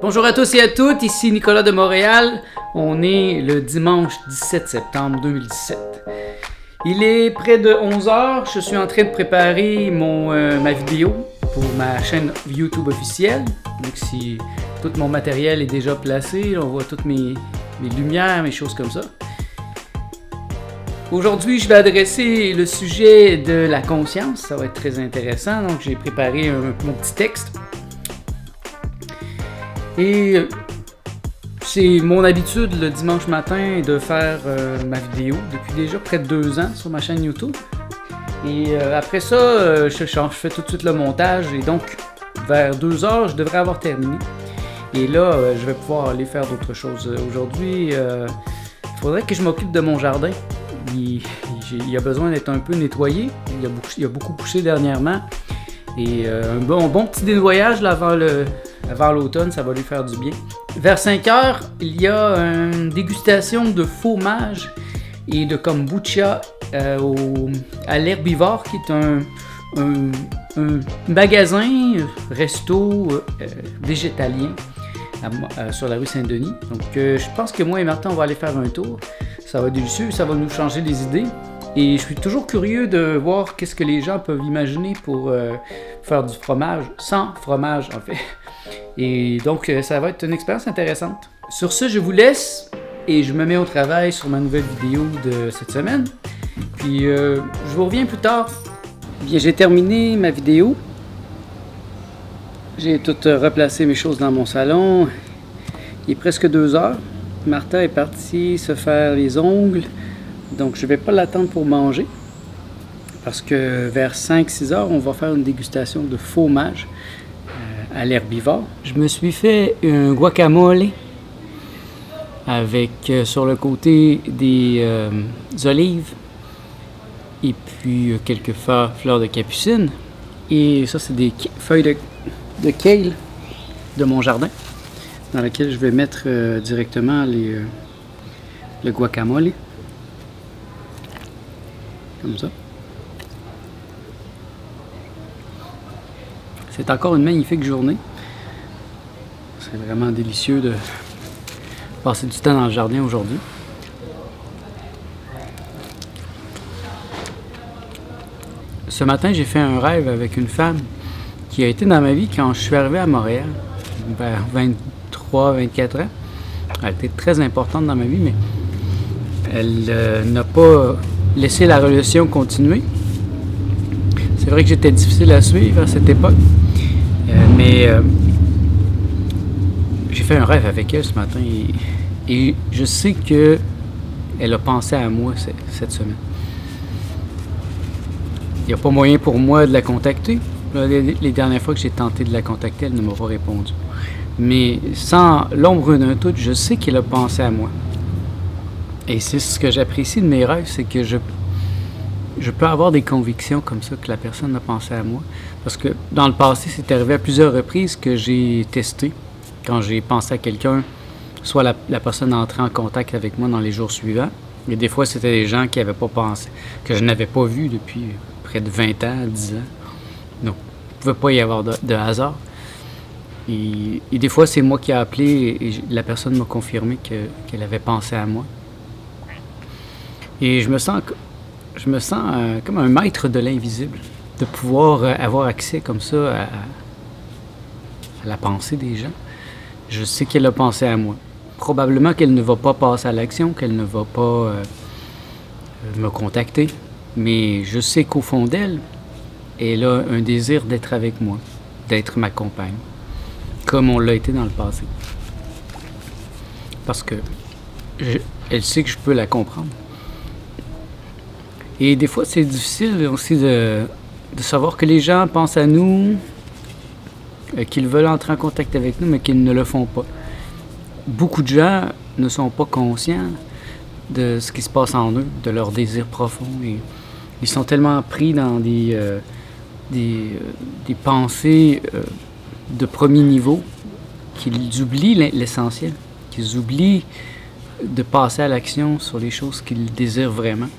Bonjour à tous et à toutes, ici Nicolas de Montréal. On est le dimanche 17 septembre 2017. Il est près de 11h, je suis en train de préparer ma vidéo pour ma chaîne YouTube officielle. Donc si tout mon matériel est déjà placé, on voit toutes mes lumières, mes choses comme ça. Aujourd'hui, je vais adresser le sujet de la conscience, ça va être très intéressant. Donc j'ai préparé mon petit texte. Et c'est mon habitude le dimanche matin de faire ma vidéo depuis déjà près de 2 ans sur ma chaîne YouTube. Et après ça, je fais tout de suite le montage et donc vers 2h, je devrais avoir terminé. Et là, je vais pouvoir aller faire d'autres choses. Aujourd'hui, il faudrait que je m'occupe de mon jardin. Il a besoin d'être un peu nettoyé. Il a beaucoup poussé dernièrement. Et un bon petit nettoyage là, avant l'automne, ça va lui faire du bien. Vers 5h, il y a une dégustation de fromage et de kombucha à l'Herbivore, qui est un magasin, resto végétalien sur la rue Saint-Denis. Donc je pense que moi et Martin, on va aller faire un tour. Ça va être délicieux, ça va nous changer les idées. Et je suis toujours curieux de voir qu'est-ce que les gens peuvent imaginer pour faire du fromage, sans fromage en fait. Et donc ça va être une expérience intéressante. Sur ce, je vous laisse et je me mets au travail sur ma nouvelle vidéo de cette semaine. Puis je vous reviens plus tard. Bien, j'ai terminé ma vidéo. J'ai tout replacé mes choses dans mon salon. Il est presque 2h. Martha est partie se faire les ongles. Donc je ne vais pas l'attendre pour manger. Parce que vers 5-6h, on va faire une dégustation de fromage à l'Herbivore. Je me suis fait un guacamole avec sur le côté des olives et puis quelques fleurs de capucine. Et ça, c'est des feuilles de kale de mon jardin dans lequel je vais mettre directement le guacamole. Comme ça. C'est encore une magnifique journée. C'est vraiment délicieux de passer du temps dans le jardin aujourd'hui. Ce matin, j'ai fait un rêve avec une femme qui a été dans ma vie quand je suis arrivé à Montréal, vers 23-24 ans. Elle était très importante dans ma vie, mais elle n'a pas laissé la relation continuer. C'est vrai que j'étais difficile à suivre à cette époque, mais j'ai fait un rêve avec elle ce matin et je sais qu'elle a pensé à moi cette semaine. Il n'y a pas moyen pour moi de la contacter. Les dernières fois que j'ai tenté de la contacter, elle ne m'a pas répondu. Mais sans l'ombre d'un doute, je sais qu'elle a pensé à moi. Et c'est ce que j'apprécie de mes rêves, c'est que je peux avoir des convictions comme ça, que la personne a pensé à moi. Parce que dans le passé, c'est arrivé à plusieurs reprises que j'ai testé. Quand j'ai pensé à quelqu'un, soit la personne entrait en contact avec moi dans les jours suivants. Et des fois, c'était des gens qui n'avaient pas pensé, que je n'avais pas vu depuis près de 20 ans, 10 ans. Donc, il ne pouvait pas y avoir de hasard. Et des fois, c'est moi qui ai appelé et la personne m'a confirmé qu'elle avait pensé à moi. Et je me sens comme un maître de l'invisible, de pouvoir avoir accès comme ça à la pensée des gens. Je sais qu'elle a pensé à moi. Probablement qu'elle ne va pas passer à l'action, qu'elle ne va pas me contacter, mais je sais qu'au fond d'elle, elle a un désir d'être avec moi, d'être ma compagne, comme on l'a été dans le passé. Parce que elle sait que je peux la comprendre. Et des fois, c'est difficile aussi de savoir que les gens pensent à nous, qu'ils veulent entrer en contact avec nous, mais qu'ils ne le font pas. Beaucoup de gens ne sont pas conscients de ce qui se passe en eux, de leurs désirs profonds. Et ils sont tellement pris dans des pensées de premier niveau qu'ils oublient l'essentiel, qu'ils oublient de passer à l'action sur les choses qu'ils désirent vraiment.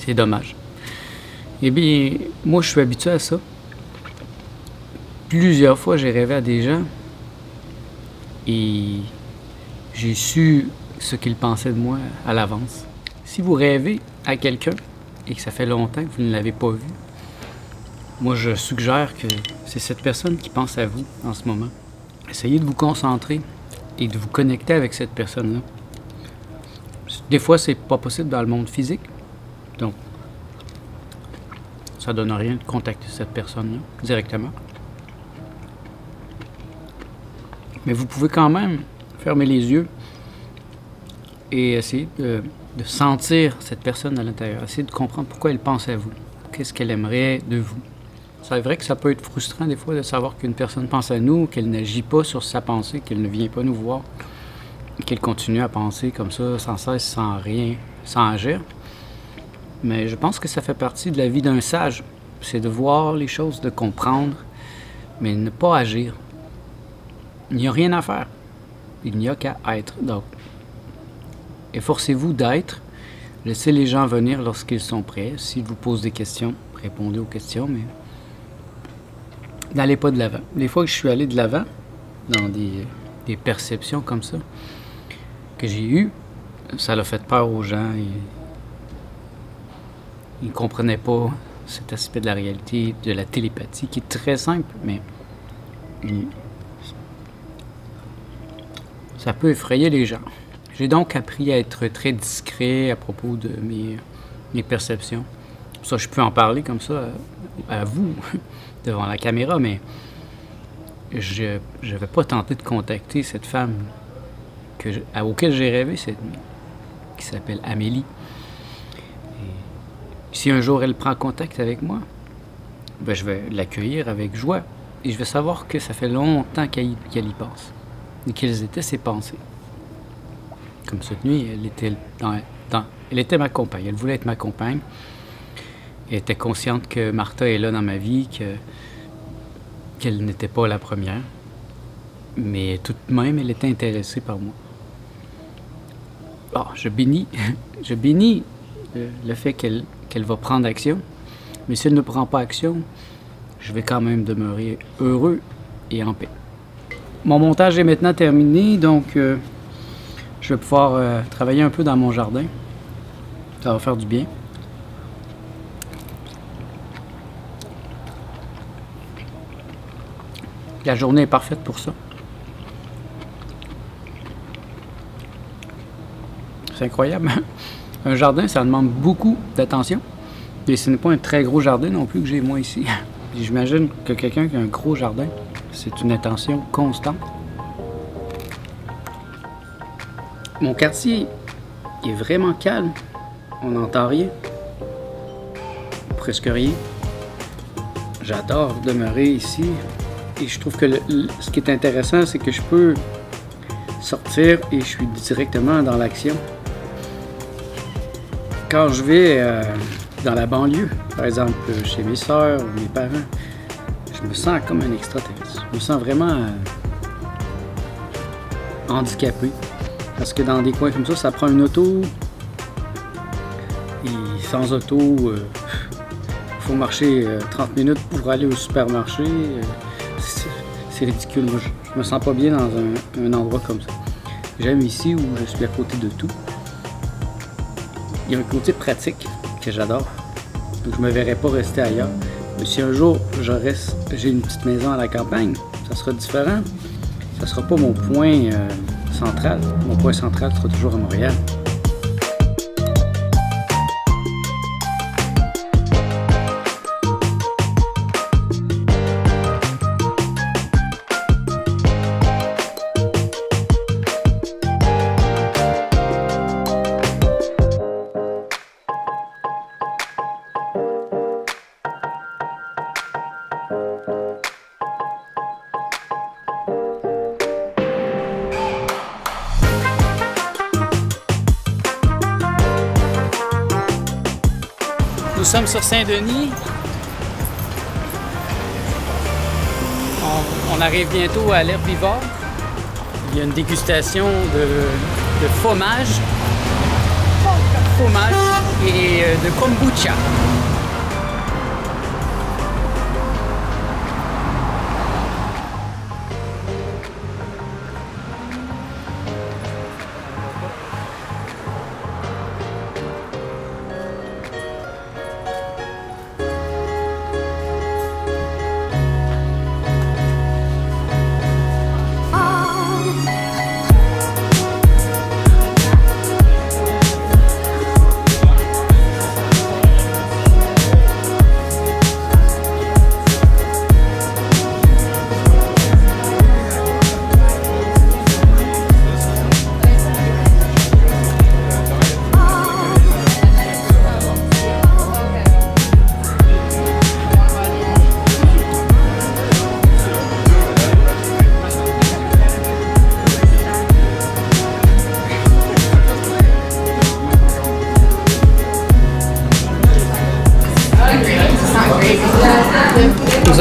C'est dommage. Eh bien, moi, je suis habitué à ça. Plusieurs fois, j'ai rêvé à des gens et j'ai su ce qu'il pensait de moi à l'avance. Si vous rêvez à quelqu'un et que ça fait longtemps que vous ne l'avez pas vu, moi je suggère que c'est cette personne qui pense à vous en ce moment. Essayez de vous concentrer et de vous connecter avec cette personne-là. Des fois, c'est pas possible dans le monde physique, donc ça donne rien de contacter cette personne-là directement. Mais vous pouvez quand même fermer les yeux et essayer de sentir cette personne à l'intérieur. Essayez de comprendre pourquoi elle pense à vous. Qu'est-ce qu'elle aimerait de vous. C'est vrai que ça peut être frustrant des fois de savoir qu'une personne pense à nous, qu'elle n'agit pas sur sa pensée, qu'elle ne vient pas nous voir, qu'elle continue à penser comme ça, sans cesse, sans rien, sans agir. Mais je pense que ça fait partie de la vie d'un sage. C'est de voir les choses, de comprendre, mais ne pas agir. Il n'y a rien à faire. Il n'y a qu'à être. Donc, efforcez-vous d'être. Laissez les gens venir lorsqu'ils sont prêts. S'ils vous posent des questions, répondez aux questions, mais n'allez pas de l'avant. Les fois que je suis allé de l'avant, dans des perceptions comme ça, que j'ai eues, ça l'a fait peur aux gens. Ils ne comprenaient pas cet aspect de la réalité, de la télépathie, qui est très simple, mais ça peut effrayer les gens. J'ai donc appris à être très discret à propos de mes perceptions. Ça, je peux en parler comme ça à vous, devant la caméra, mais je ne vais pas tenter de contacter cette femme auquel j'ai rêvé cette nuit, qui s'appelle Amélie. Et si un jour elle prend contact avec moi, ben, je vais l'accueillir avec joie. Et je vais savoir que ça fait longtemps qu'elle y pense. Et quelles étaient ses pensées. Comme cette nuit, elle était ma compagne. Elle voulait être ma compagne. Elle était consciente que Martha est là dans ma vie, qu'elle n'était pas la première. Mais tout de même, elle était intéressée par moi. Oh, je bénis le fait qu'elle va prendre action. Mais si elle ne prend pas action, je vais quand même demeurer heureux et en paix. Mon montage est maintenant terminé, donc je vais pouvoir travailler un peu dans mon jardin. Ça va faire du bien. La journée est parfaite pour ça. C'est incroyable. Un jardin, ça demande beaucoup d'attention. Et ce n'est pas un très gros jardin non plus que j'ai moi ici. J'imagine que quelqu'un qui a un gros jardin, c'est une attention constante. Mon quartier est vraiment calme. On n'entend rien. Presque rien. J'adore demeurer ici. Et je trouve que ce qui est intéressant, c'est que je peux sortir et je suis directement dans l'action. Quand je vais dans la banlieue, par exemple chez mes sœurs ou mes parents, je me sens comme un extraterrestre. Je me sens vraiment handicapé. Parce que dans des coins comme ça prend une auto. Et sans auto, il faut marcher 30 minutes pour aller au supermarché. C'est ridicule. Moi, je me sens pas bien dans un endroit comme ça. J'aime ici où je suis à côté de tout. Il y a un côté pratique que j'adore. Donc je me verrais pas rester ailleurs. Mais si un jour j'ai une petite maison à la campagne, ça sera différent. Ça sera pas mon point central. Mon point central sera toujours à Montréal. Nous sommes sur Saint-Denis. On arrive bientôt à l'Herbivore. Il y a une dégustation de fromage et de kombucha.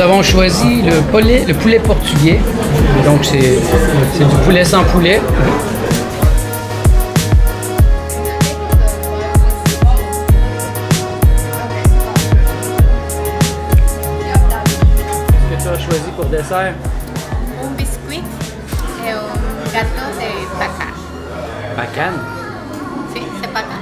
avons choisi le poulet portugais. Donc c'est du poulet sans poulet. Qu'est-ce que tu as choisi pour dessert? Un biscuit et un gâteau de paca. Bacane? Sí, c'est paca.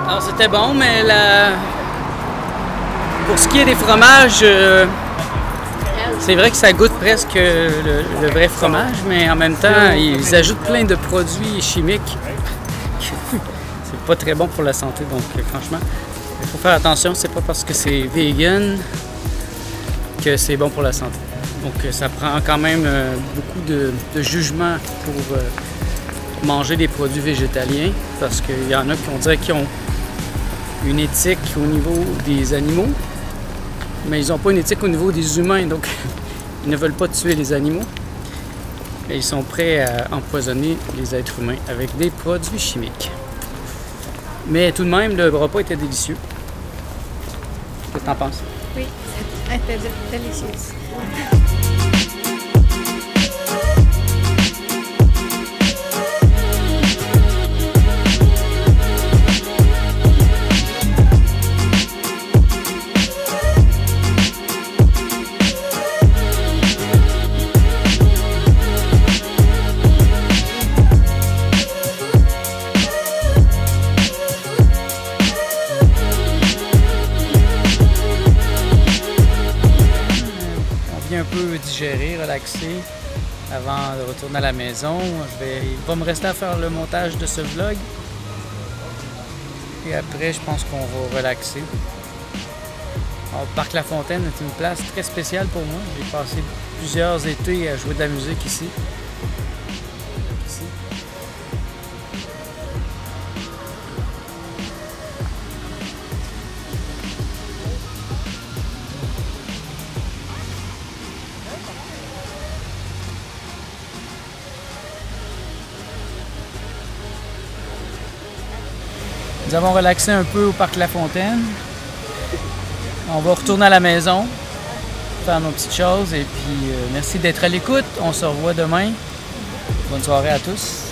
Alors c'était bon, mais pour ce qui est des fromages, c'est vrai que ça goûte presque le vrai fromage, mais en même temps, ils ajoutent plein de produits chimiques. C'est pas très bon pour la santé, donc franchement, il faut faire attention, c'est pas parce que c'est vegan que c'est bon pour la santé. Donc ça prend quand même beaucoup de jugement pour manger des produits végétaliens, parce qu'il y en a qu'on dirait qu'ils ont une éthique au niveau des animaux, mais ils n'ont pas une éthique au niveau des humains, donc ils ne veulent pas tuer les animaux, mais ils sont prêts à empoisonner les êtres humains avec des produits chimiques. Mais tout de même, le repas était délicieux. Qu'est-ce que tu en penses? Oui, c'était délicieux. Un peu digérer, relaxer avant de retourner à la maison. Il va me rester à faire le montage de ce vlog. Et après, je pense qu'on va relaxer. Alors, Parc La Fontaine est une place très spéciale pour moi. J'ai passé plusieurs étés à jouer de la musique ici. Nous avons relaxé un peu au Parc La Fontaine. On va retourner à la maison, faire nos petites choses et puis merci d'être à l'écoute. On se revoit demain. Bonne soirée à tous.